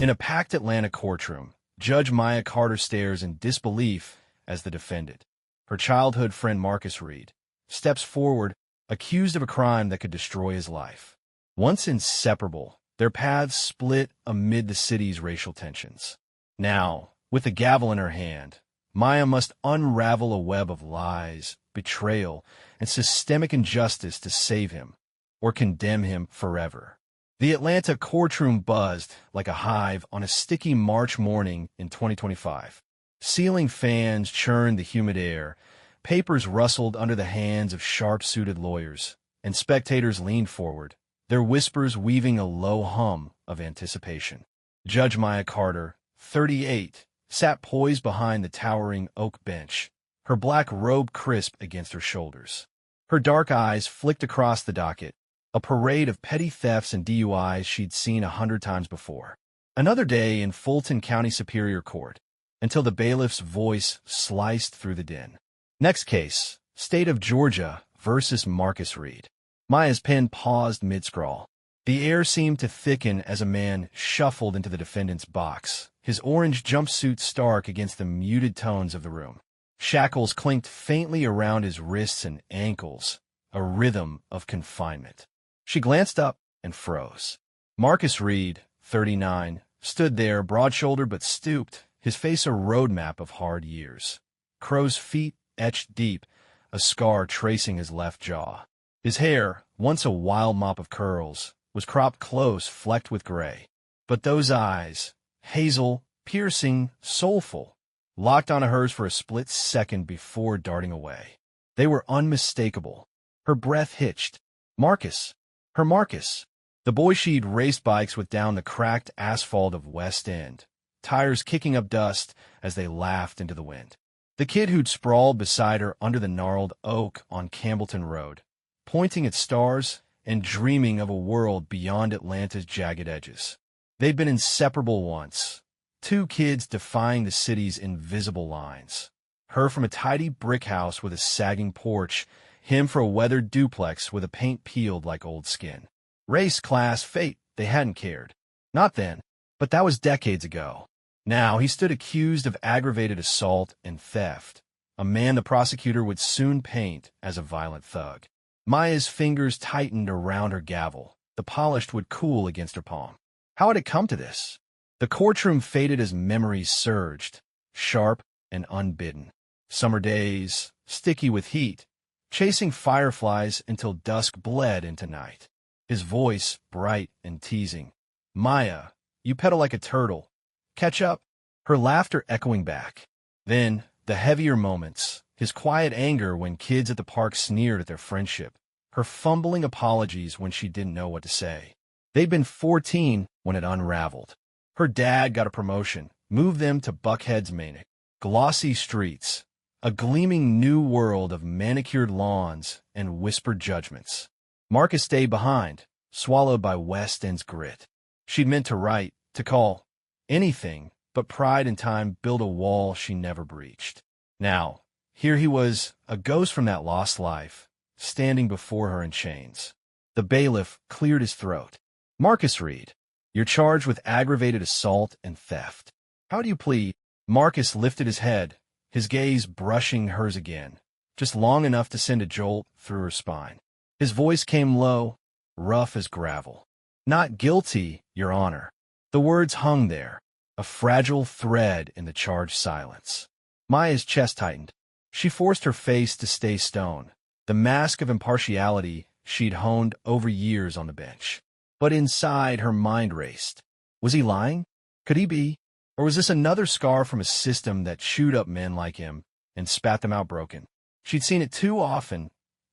In a packed Atlanta courtroom, Judge Maya Carter stares in disbelief as the defendant, her childhood friend Marcus Reed, steps forward, accused of a crime that could destroy his life. Once inseparable, their paths split amid the city's racial tensions. Now, with a gavel in her hand, Maya must unravel a web of lies, betrayal, and systemic injustice to save him, or condemn him forever. The Atlanta courtroom buzzed like a hive on a sticky March morning in 2025. Ceiling fans churned the humid air, papers rustled under the hands of sharp-suited lawyers, and spectators leaned forward, their whispers weaving a low hum of anticipation. Judge Maya Carter, 38, sat poised behind the towering oak bench, her black robe crisp against her shoulders. Her dark eyes flicked across the docket, a parade of petty thefts and DUIs she'd seen 100 times before. Another day in Fulton County Superior Court, until the bailiff's voice sliced through the din. Next case, State of Georgia versus Marcus Reed. Maya's pen paused mid-scrawl. The air seemed to thicken as a man shuffled into the defendant's box, his orange jumpsuit stark against the muted tones of the room. Shackles clinked faintly around his wrists and ankles, a rhythm of confinement. She glanced up and froze. Marcus Reed, 39, stood there, broad-shouldered but stooped, his face a roadmap of hard years. Crow's feet etched deep, a scar tracing his left jaw. His hair, once a wild mop of curls, was cropped close, flecked with gray. But those eyes, hazel, piercing, soulful, locked onto hers for a split second before darting away. They were unmistakable. Her breath hitched. Marcus. Her Marcus. The boy she'd raced bikes with down the cracked asphalt of West End, tires kicking up dust as they laughed into the wind. The kid who'd sprawled beside her under the gnarled oak on Campbellton Road, pointing at stars and dreaming of a world beyond Atlanta's jagged edges. They'd been inseparable once, two kids defying the city's invisible lines. Her from a tidy brick house with a sagging porch, him for a weathered duplex with a paint peeled like old skin. Race, class, fate, they hadn't cared. Not then, but that was decades ago. Now he stood accused of aggravated assault and theft, a man the prosecutor would soon paint as a violent thug. Maya's fingers tightened around her gavel. The polish would cool against her palm. How had it come to this? The courtroom faded as memories surged, sharp and unbidden. Summer days, sticky with heat, chasing fireflies until dusk bled into night. His voice bright and teasing. Maya, you pedal like a turtle. Catch up. Her laughter echoing back. Then, the heavier moments, his quiet anger when kids at the park sneered at their friendship, her fumbling apologies when she didn't know what to say. They'd been 14 when it unraveled. Her dad got a promotion, moved them to Buckhead's Manic. Glossy streets, a gleaming new world of manicured lawns and whispered judgments. Marcus stayed behind, swallowed by West End's grit. She'd meant to write, to call, anything, but pride and time built a wall she never breached. Now, here he was, a ghost from that lost life, standing before her in chains. The bailiff cleared his throat. Marcus Reed, you're charged with aggravated assault and theft. How do you plead? Marcus lifted his head, his gaze brushing hers again, just long enough to send a jolt through her spine. His voice came low, rough as gravel. Not guilty, Your Honor. The words hung there, a fragile thread in the charged silence. Maya's chest tightened. She forced her face to stay stone, the mask of impartiality she'd honed over years on the bench. But inside, her mind raced. Was he lying? Could he be? Or was this another scar from a system that chewed up men like him and spat them out broken? She'd seen it too often,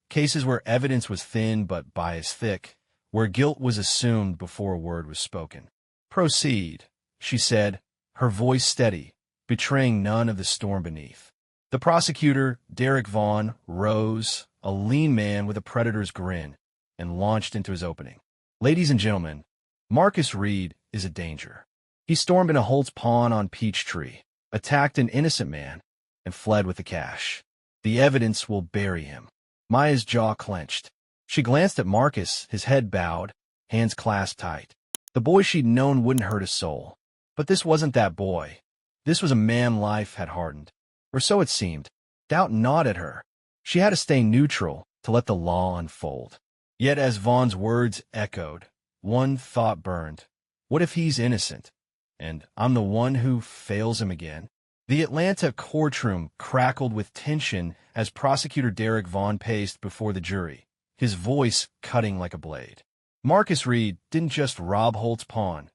cases where evidence was thin but bias thick, where guilt was assumed before a word was spoken. Proceed, she said, her voice steady, betraying none of the storm beneath. The prosecutor, Derek Vaughn, rose, a lean man with a predator's grin, and launched into his opening. Ladies and gentlemen, Marcus Reed is a danger. He stormed into Holt's Pawn on Peachtree, attacked an innocent man, and fled with the cash. The evidence will bury him. Maya's jaw clenched. She glanced at Marcus, his head bowed, hands clasped tight. The boy she'd known wouldn't hurt a soul. But this wasn't that boy. This was a man life had hardened. Or so it seemed. Doubt gnawed at her. She had to stay neutral to let the law unfold. Yet as Vaughn's words echoed, one thought burned. What if he's innocent? And I'm the one who fails him again? The Atlanta courtroom crackled with tension as Prosecutor Derek Vaughn paced before the jury, his voice cutting like a blade. Marcus Reed didn't just rob Holt's pawn.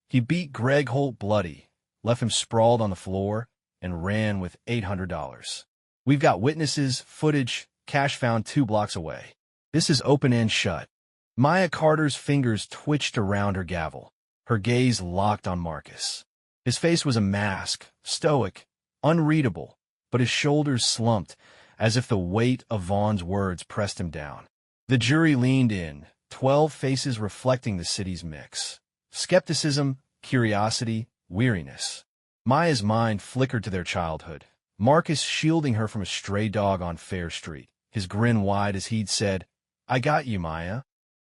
He beat Greg Holt bloody, left him sprawled on the floor, and ran with $800. We've got witnesses, footage, cash found 2 blocks away. This is open and shut. Maya Carter's fingers twitched around her gavel, her gaze locked on Marcus. His face was a mask, stoic, unreadable, but his shoulders slumped as if the weight of Vaughn's words pressed him down. The jury leaned in, 12 faces reflecting the city's mix. Skepticism, curiosity, weariness. Maya's mind flickered to their childhood. Marcus shielding her from a stray dog on Fair Street, his grin wide as he'd said, "I got you, Maya."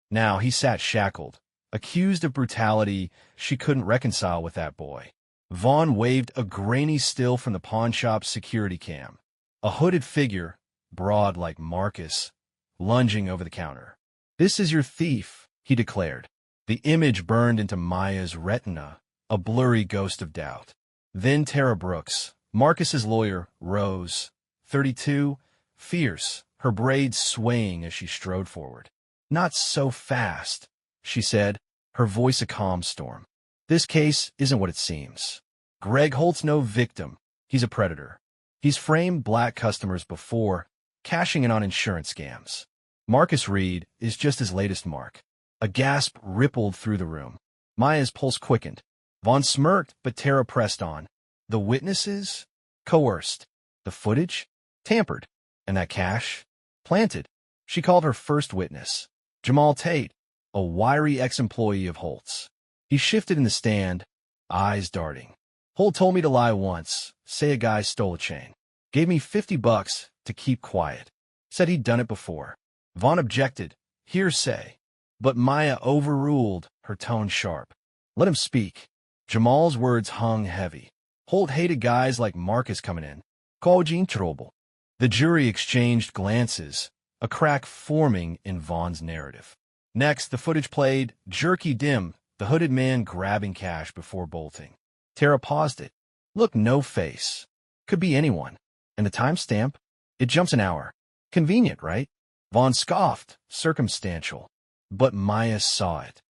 Now he sat shackled, accused of brutality she couldn't reconcile with that boy. Vaughn waved a grainy still from the pawnshop's security cam. A hooded figure, broad like Marcus, lunging over the counter. "This is your thief," he declared. The image burned into Maya's retina, a blurry ghost of doubt. Then Tara Brooks, Marcus's lawyer, rose, 32, fierce, her braids swaying as she strode forward. "Not so fast," she said, her voice a calm storm. "This case isn't what it seems. Greg Holt's no victim. He's a predator. He's framed black customers before, cashing in on insurance scams. Marcus Reed is just his latest mark." A gasp rippled through the room. Maya's pulse quickened. Vaughn smirked, but Tara pressed on. "The witnesses? Coerced. The footage? Tampered. And that cash? Planted." She called her first witness, Jamal Tate, a wiry ex-employee of Holt's. He shifted in the stand, eyes darting. "Holt told me to lie once, say a guy stole a chain. Gave me $50 to keep quiet. Said he'd done it before." Vaughn objected, "Hearsay." But Maya overruled, her tone sharp. "Let him speak." Jamal's words hung heavy. "Holt hated guys like Marcus coming in. Called you inseparable." The jury exchanged glances, a crack forming in Vaughn's narrative. Next, the footage played, jerky dim, the hooded man grabbing cash before bolting. Tara paused it. "Look, no face. Could be anyone. And the timestamp? It jumps an hour. Convenient, right?" Vaughn scoffed, circumstantial. But Maya saw it.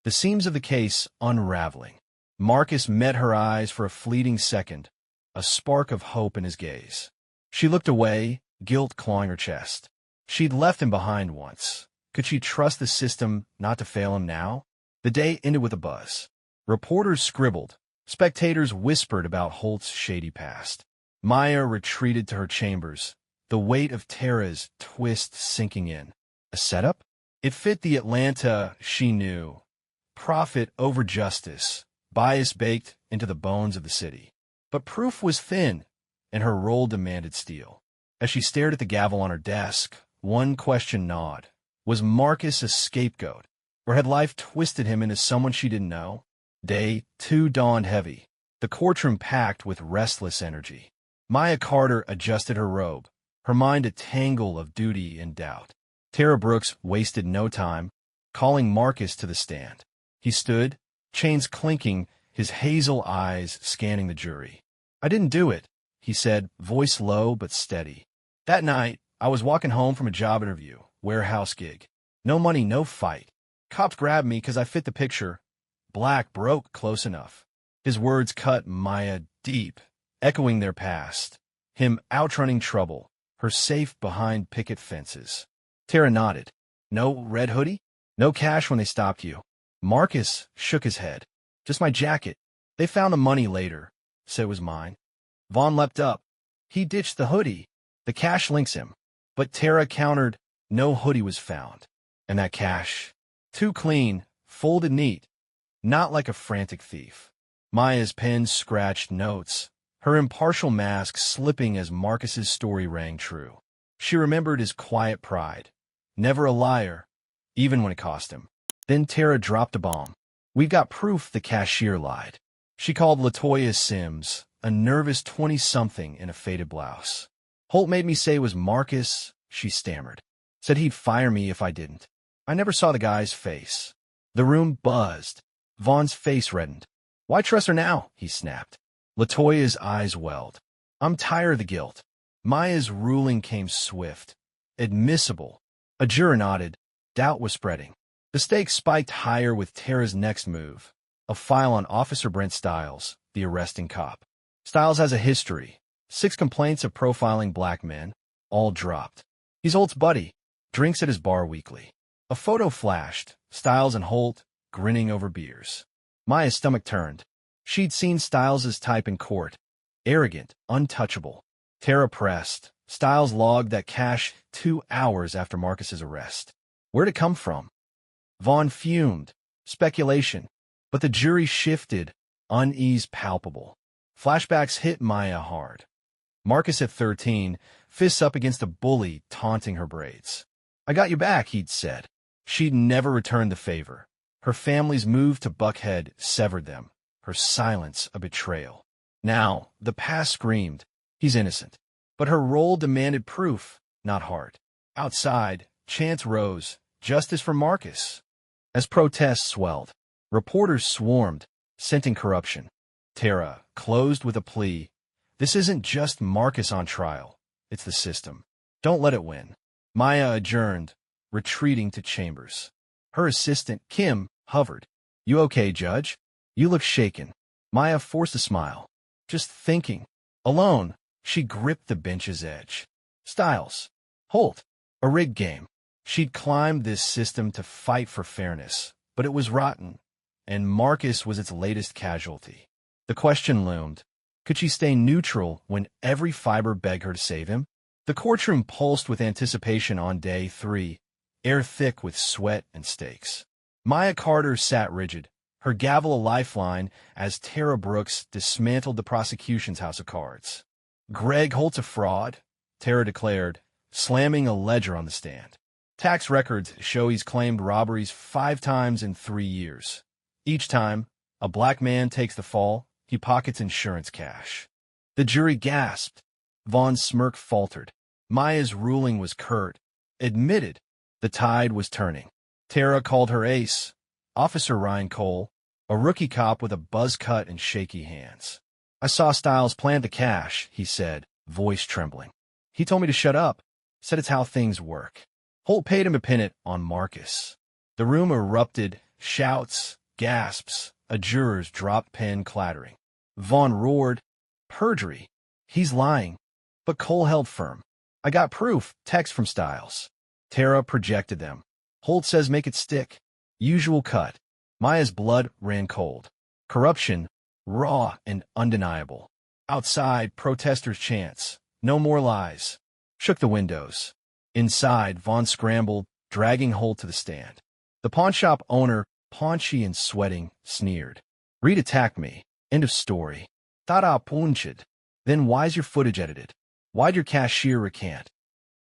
The seams of the case unraveling. Marcus met her eyes for a fleeting second, a spark of hope in his gaze. She looked away, guilt clawing her chest. She'd left him behind once. Could she trust the system not to fail him now? The day ended with a buzz. Reporters scribbled. Spectators whispered about Holt's shady past. Maya retreated to her chambers, the weight of Tara's twist sinking in. A setup? It fit the Atlanta she knew. Profit over justice, bias baked into the bones of the city. But proof was thin, and her role demanded steel. As she stared at the gavel on her desk, one question gnawed. Was Marcus a scapegoat, or had life twisted him into someone she didn't know? Day 2 dawned heavy, the courtroom packed with restless energy. Maya Carter adjusted her robe, her mind a tangle of duty and doubt. Tara Brooks wasted no time, calling Marcus to the stand. He stood, chains clinking, his hazel eyes scanning the jury. "I didn't do it," he said, voice low but steady. "That night, I was walking home from a job interview, warehouse gig. No money, no fight. Cops grabbed me because I fit the picture. Black broke close enough." His words cut Maya deep, echoing their past. Him outrunning trouble, her safe behind picket fences. Tara nodded. "No red hoodie? No cash when they stopped you?" Marcus shook his head. "Just my jacket. They found the money later. Said it was mine." Vaughn leapt up. "He ditched the hoodie. The cash links him." But Tara countered, "No hoodie was found. And that cash? Too clean, folded neat. Not like a frantic thief." Maya's pen scratched notes, her impartial mask slipping as Marcus's story rang true. She remembered his quiet pride. Never a liar, even when it cost him. Then Tara dropped a bomb. "We've got proof the cashier lied." She called Latoya Sims, a nervous 20-something in a faded blouse. Holt made me say it was Marcus, she stammered. Said he'd fire me if I didn't. I never saw the guy's face. The room buzzed. Vaughn's face reddened. Why trust her now? He snapped. Latoya's eyes welled. I'm tired of the guilt. Maya's ruling came swift. Admissible. A juror nodded. Doubt was spreading. The stakes spiked higher with Tara's next move. A file on Officer Brent Stiles, the arresting cop. Stiles has a history. 6 complaints of profiling black men, all dropped. He's Holt's buddy. Drinks at his bar weekly. A photo flashed. Stiles and Holt, grinning over beers. Maya's stomach turned. She'd seen Stiles' type in court. Arrogant, untouchable. Tara pressed. Stiles logged that cash 2 hours after Marcus's arrest. Where'd it come from? Vaughn fumed. Speculation. But the jury shifted. Unease palpable. Flashbacks hit Maya hard. Marcus at 13, fists up against a bully taunting her braids. I got you back, he'd said. She'd never returned the favor. Her family's move to Buckhead severed them. Her silence a betrayal. Now, the past screamed, he's innocent. But her role demanded proof, not heart. Outside, chants rose, justice for Marcus. As protests swelled, reporters swarmed, scenting corruption. Tara closed with a plea. This isn't just Marcus on trial. It's the system. Don't let it win. Maya adjourned, retreating to chambers. Her assistant, Kim, hovered. You okay, Judge? You look shaken. Maya forced a smile. Just thinking. Alone, she gripped the bench's edge. Stiles. Holt. A rigged game. She'd climbed this system to fight for fairness, but it was rotten, and Marcus was its latest casualty. The question loomed. Could she stay neutral when every fiber begged her to save him? The courtroom pulsed with anticipation on day 3, air thick with sweat and stakes. Maya Carter sat rigid, her gavel a lifeline as Tara Brooks dismantled the prosecution's house of cards. Greg Holt's a fraud, Tara declared, slamming a ledger on the stand. Tax records show he's claimed robberies 5 times in 3 years. Each time, a black man takes the fall, he pockets insurance cash. The jury gasped. Vaughn's smirk faltered. Maya's ruling was curt. Admitted. The tide was turning. Tara called her ace, Officer Ryan Cole, a rookie cop with a buzz cut and shaky hands. I saw Stiles plant the cash, he said, voice trembling. He told me to shut up, said it's how things work. Holt paid him to pin it on Marcus. The room erupted, shouts, gasps, a juror's dropped pen clattering. Vaughn roared, perjury. He's lying. But Cole held firm. I got proof, text from Stiles. Tara projected them. Holt says make it stick. Usual cut. Maya's blood ran cold. Corruption, raw and undeniable. Outside, protesters' chants. No more lies. Shook the windows. Inside, Vaughn scrambled, dragging Holt to the stand. The pawnshop owner, paunchy and sweating, sneered. Reed attacked me. End of story. Thought I punched. Then why's your footage edited? Why'd your cashier recant?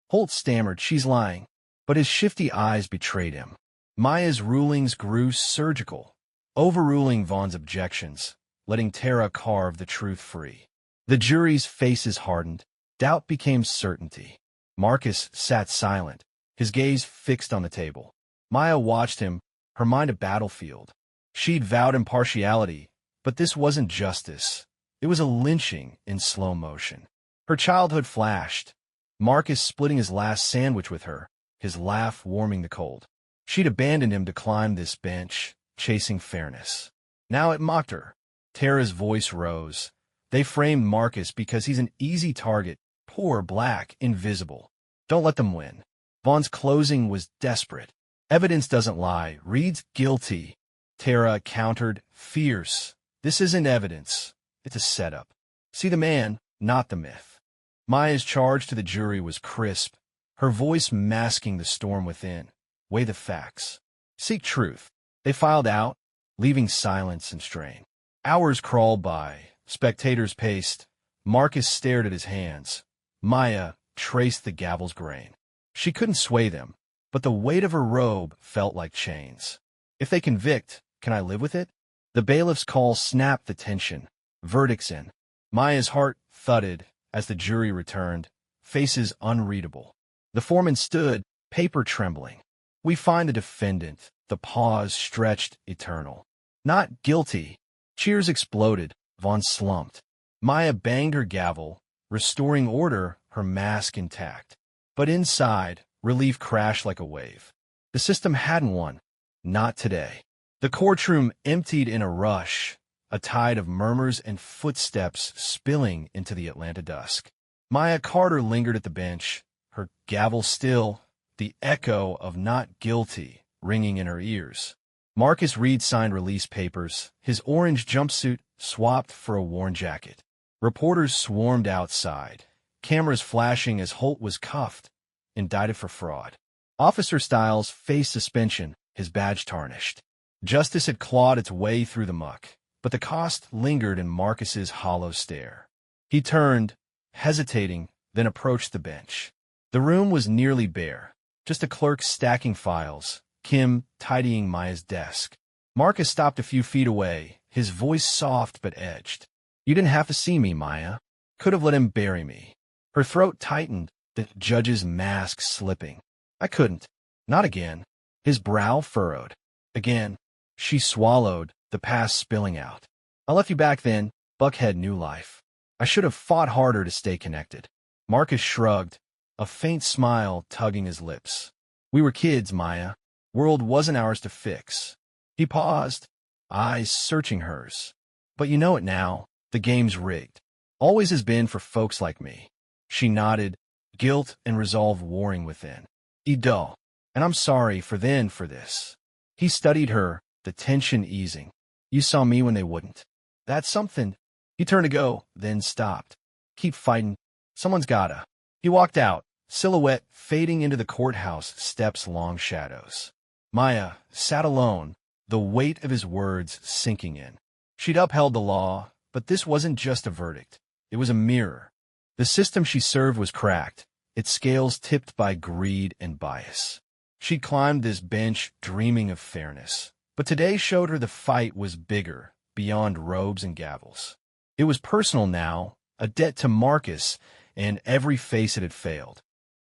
Holt stammered, she's lying. But his shifty eyes betrayed him. Maya's rulings grew surgical, overruling Vaughn's objections, letting Tara carve the truth free. The jury's faces hardened. Doubt became certainty. Marcus sat silent, his gaze fixed on the table. Maya watched him, her mind a battlefield. She'd vowed impartiality, but this wasn't justice. It was a lynching in slow motion. Her childhood flashed. Marcus splitting his last sandwich with her, his laugh warming the cold. She'd abandoned him to climb this bench, chasing fairness. Now it mocked her. Tara's voice rose. They framed Marcus because he's an easy target, poor, black, invisible. Don't let them win. Vaughn's closing was desperate. Evidence doesn't lie. Reed's guilty. Tara countered, fierce. This isn't evidence. It's a setup. See the man, not the myth. Maya's charge to the jury was crisp, her voice masking the storm within. Weigh the facts. Seek truth. They filed out, leaving silence and strain. Hours crawled by. Spectators paced. Marcus stared at his hands. Maya traced the gavel's grain. She couldn't sway them, but the weight of her robe felt like chains. If they convict, can I live with it? The bailiff's call snapped the tension. Verdicts in. Maya's heart thudded as the jury returned, faces unreadable. The foreman stood, paper trembling. We find the defendant. The pause stretched eternal. Not guilty. Cheers exploded. Vaughn slumped. Maya banged her gavel, restoring order, her mask intact. But inside, relief crashed like a wave. The system hadn't won. Not today. The courtroom emptied in a rush, a tide of murmurs and footsteps spilling into the Atlanta dusk. Maya Carter lingered at the bench, her gavel still, the echo of not guilty ringing in her ears. Marcus Reed signed release papers, his orange jumpsuit swapped for a worn jacket. Reporters swarmed outside, cameras flashing as Holt was cuffed, indicted for fraud. Officer Stiles faced suspension, his badge tarnished. Justice had clawed its way through the muck, but the cost lingered in Marcus's hollow stare. He turned, hesitating, then approached the bench. The room was nearly bare, just a clerk stacking files, Kim tidying Maya's desk. Marcus stopped a few feet away, his voice soft but edged. "You didn't have to see me, Maya. Could have let him bury me." Her throat tightened, the judge's mask slipping. "I couldn't. Not again." His brow furrowed. "Again." She swallowed, the past spilling out. "I left you back then, Buckhead New Life. I should have fought harder to stay connected." Marcus shrugged, a faint smile tugging his lips. "We were kids, Maya. World wasn't ours to fix." He paused, eyes searching hers. "But you know it now. The game's rigged. Always has been for folks like me." She nodded, guilt and resolve warring within. "Ido. And I'm sorry for this." He studied her, the tension easing. "You saw me when they wouldn't. That's something." He turned to go, then stopped. "Keep fighting. Someone's gotta." He walked out, silhouette fading into the courthouse steps' long shadows. Maya sat alone, the weight of his words sinking in. She'd upheld the law, but this wasn't just a verdict. It was a mirror. The system she served was cracked, its scales tipped by greed and bias. She'd climbed this bench dreaming of fairness, but today showed her the fight was bigger, beyond robes and gavels. It was personal now, a debt to Marcus and every face it had failed.